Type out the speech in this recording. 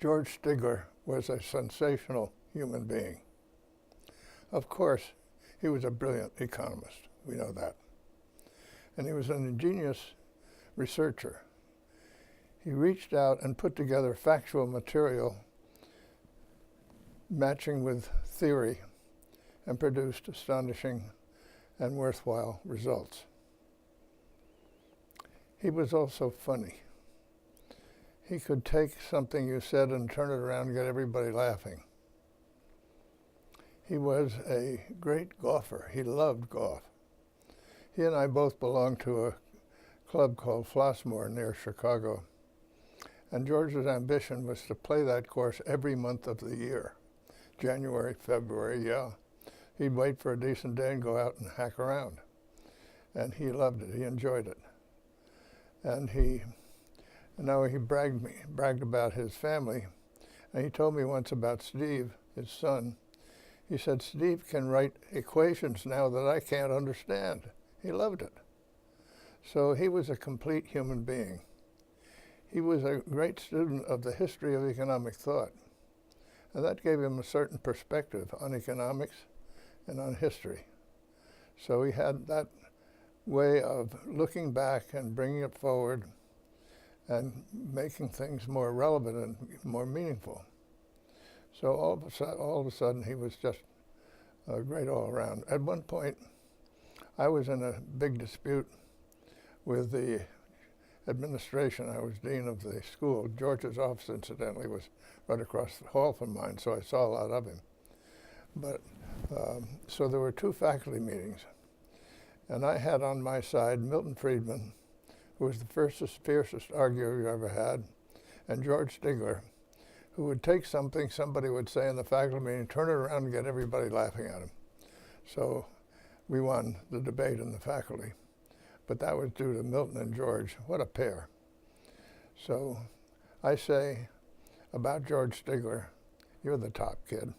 George Stigler was a sensational human being. Of course, he was a brilliant economist. We know that. And he was an ingenious researcher. He reached out and put together factual material matching with theory and produced astonishing and worthwhile results. He was also funny. He could take something you said and turn it around and get everybody laughing. He was a great golfer. He loved golf. He and I both belonged to a club called Flossmoor near Chicago. And George's ambition was to play that course every month of the year. January, February, yeah. He'd wait for a decent day and go out and hack around. And he loved it. He enjoyed it. And he bragged about his family. And he told me once about Steve, his son. He said, Steve can write equations now that I can't understand. He loved it. So he was a complete human being. He was a great student of the history of economic thought. And that gave him a certain perspective on economics and on history. So he had that way of looking back and bringing it forward and making things more relevant and more meaningful. So all of a sudden, he was just great all around. At one point, I was in a big dispute with the administration. I was dean of the school. George's office, incidentally, was right across the hall from mine, so I saw a lot of him. But so there were two faculty meetings, and I had on my side Milton Friedman, who was the fiercest arguer you ever had, and George Stigler, who would take something somebody would say in the faculty meeting, turn it around and get everybody laughing at him. So we won the debate in the faculty. But that was due to Milton and George. What a pair. So I say about George Stigler, you're the top kid.